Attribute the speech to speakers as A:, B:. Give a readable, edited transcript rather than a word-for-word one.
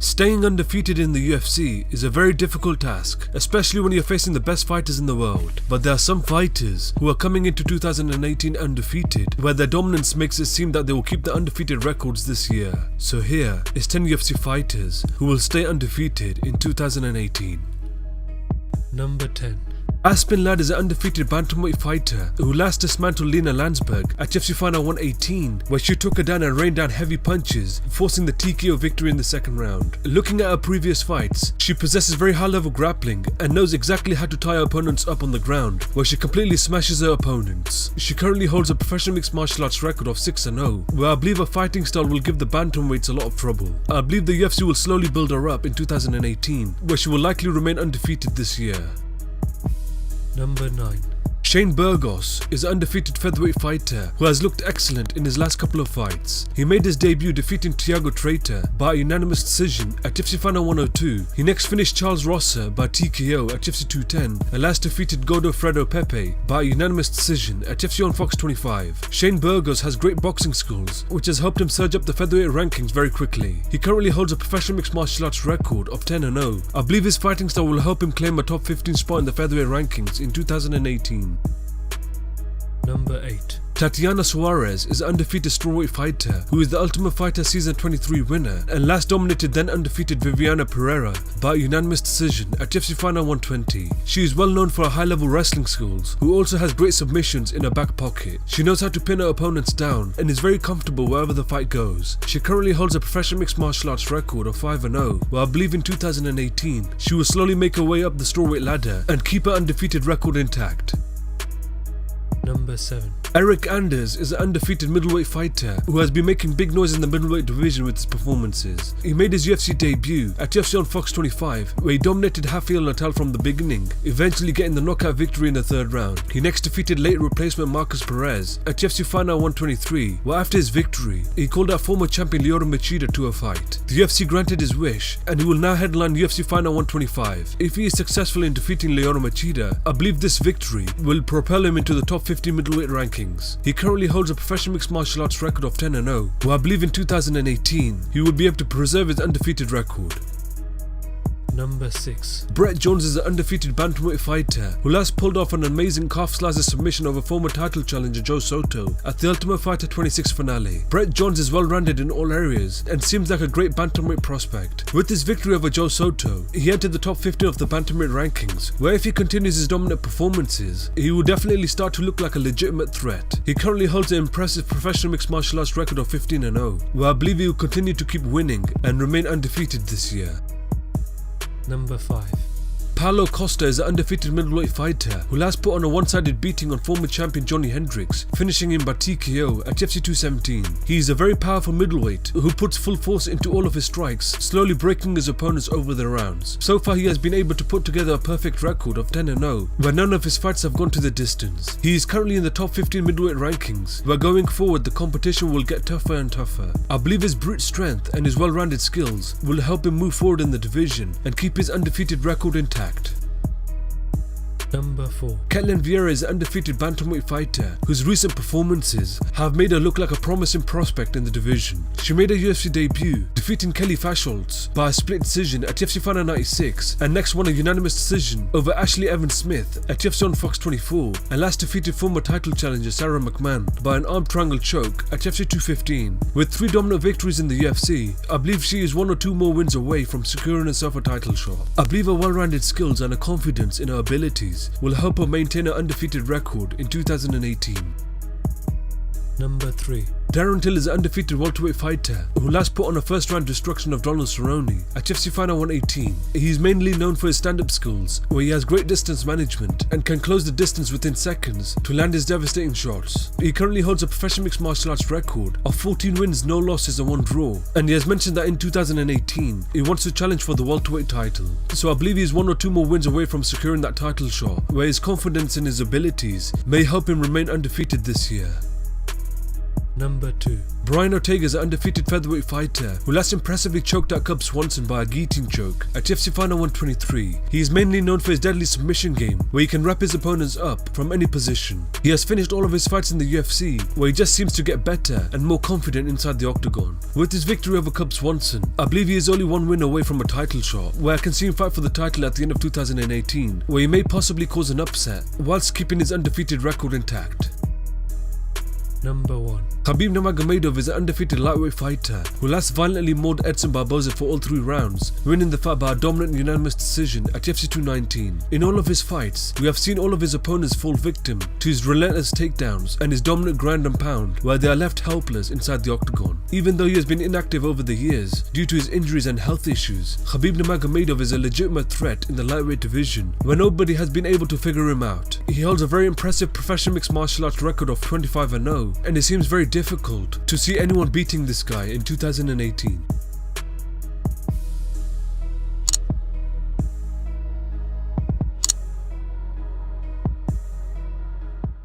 A: Staying undefeated in the UFC is a very difficult task, especially when you're facing the best fighters in the world. But there are some fighters who are coming into 2018 undefeated, where their dominance makes it seem that they will keep the undefeated records this year. So here is 10 UFC fighters who will stay undefeated in 2018. Number 10. Aspen Ladd is an undefeated bantamweight fighter who last dismantled Lena Landsberg at UFC Final 118, where she took her down and rained down heavy punches, forcing the TKO victory in the second round. Looking at her previous fights, she possesses very high level grappling and knows exactly how to tie her opponents up on the ground, where she completely smashes her opponents. She currently holds a professional mixed martial arts record of 6-0, where I believe her fighting style will give the bantamweights a lot of trouble. I believe the UFC will slowly build her up in 2018, where she will likely remain undefeated this year. Number 9. Shane Burgos is an undefeated featherweight fighter who has looked excellent in his last couple of fights. He made his debut defeating Thiago Traitor by a unanimous decision at UFC Final 102. He next finished Charles Rosser by TKO at UFC 210 and last defeated Godofredo Pepe by a unanimous decision at UFC on Fox 25. Shane Burgos has great boxing skills, which has helped him surge up the featherweight rankings very quickly. He currently holds a professional mixed martial arts record of 10-0. I believe his fighting style will help him claim a top 15 spot in the featherweight rankings in 2018. Number 8. Tatiana Suarez is an undefeated strawweight fighter who is the Ultimate Fighter Season 23 winner and last dominated then undefeated Viviana Pereira by a unanimous decision at UFC Final 120. She is well known for her high level wrestling skills, who also has great submissions in her back pocket. She knows how to pin her opponents down and is very comfortable wherever the fight goes. She currently holds a professional mixed martial arts record of 5-0, where I believe in 2018 she will slowly make her way up the strawweight ladder and keep her undefeated record intact. Number 7. Eric Anders is an undefeated middleweight fighter who has been making big noise in the middleweight division with his performances. He made his UFC debut at UFC on Fox 25, where he dominated Rafael Natal from the beginning, eventually getting the knockout victory in the third round. He next defeated late replacement Marcus Perez at UFC Final 123, where after his victory, he called out former champion Lyoto Machida to a fight. The UFC granted his wish, and he will now headline UFC Final 125. If he is successful in defeating Lyoto Machida, I believe this victory will propel him into the top 50 middleweight rankings. He currently holds a professional mixed martial arts record of 10-0, where I believe in 2018 he will be able to preserve his undefeated record. Number 6. Brett Jones is an undefeated bantamweight fighter who last pulled off an amazing calf slicer submission over former title challenger Joe Soto at the Ultimate Fighter 26 finale. Brett Jones is well-rounded in all areas and seems like a great bantamweight prospect. With his victory over Joe Soto, he entered the top 15 of the bantamweight rankings, where if he continues his dominant performances, he will definitely start to look like a legitimate threat. He currently holds an impressive professional mixed martial arts record of 15-0, where I believe he will continue to keep winning and remain undefeated this year. Number 5. Paulo Costa is an undefeated middleweight fighter who last put on a one-sided beating on former champion Johnny Hendricks, finishing him by TKO at UFC 217. He is a very powerful middleweight who puts full force into all of his strikes, slowly breaking his opponents over the rounds. So far he has been able to put together a perfect record of 10-0, where none of his fights have gone to the distance. He is currently in the top 15 middleweight rankings, where going forward the competition will get tougher and tougher. I believe his brute strength and his well-rounded skills will help him move forward in the division and keep his undefeated record intact. Number 4. Kenan Vera is an undefeated bantamweight fighter whose recent performances have made her look like a promising prospect in the division. She made her UFC debut, defeating Kelly Fashholtz by a split decision at UFC Final 96, and next won a unanimous decision over Ashley Evans Smith at UFC on Fox 24, and last defeated former title challenger Sarah McMahon by an arm triangle choke at UFC 215. With 3 dominant victories in the UFC, I believe she is 1 or 2 more wins away from securing herself a title shot. I believe her well-rounded skills and her confidence in her abilities will help her maintain her undefeated record in 2018. Number 3. Darren Till is an undefeated welterweight fighter who last put on a first round destruction of Donald Cerrone at UFC Final 118. He is mainly known for his stand-up skills, where he has great distance management and can close the distance within seconds to land his devastating shots. He currently holds a professional mixed martial arts record of 14 wins, no losses and 1 draw, and he has mentioned that in 2018 he wants to challenge for the welterweight title. So I believe he is 1 or 2 more wins away from securing that title shot, where his confidence in his abilities may help him remain undefeated this year. Number 2. Brian Ortega is an undefeated featherweight fighter who last impressively choked out Cub Swanson by a guillotine choke at UFC Final 123. He is mainly known for his deadly submission game, where he can wrap his opponents up from any position. He has finished all of his fights in the UFC, where he just seems to get better and more confident inside the octagon. With his victory over Cub Swanson, I believe he is only one win away from a title shot, where I can see him fight for the title at the end of 2018, where he may possibly cause an upset, whilst keeping his undefeated record intact. Number 1. Habib Nurmagomedov is an undefeated lightweight fighter who last violently mauled Edson Barboza for all 3 rounds, winning the fight by a dominant unanimous decision at UFC 219. In all of his fights, we have seen all of his opponents fall victim to his relentless takedowns and his dominant ground and pound, where they are left helpless inside the octagon. Even though he has been inactive over the years due to his injuries and health issues, Habib Nurmagomedov is a legitimate threat in the lightweight division, where nobody has been able to figure him out. He holds a very impressive professional mixed martial arts record of 25-0, and it seems very difficult to see anyone beating this guy in 2018.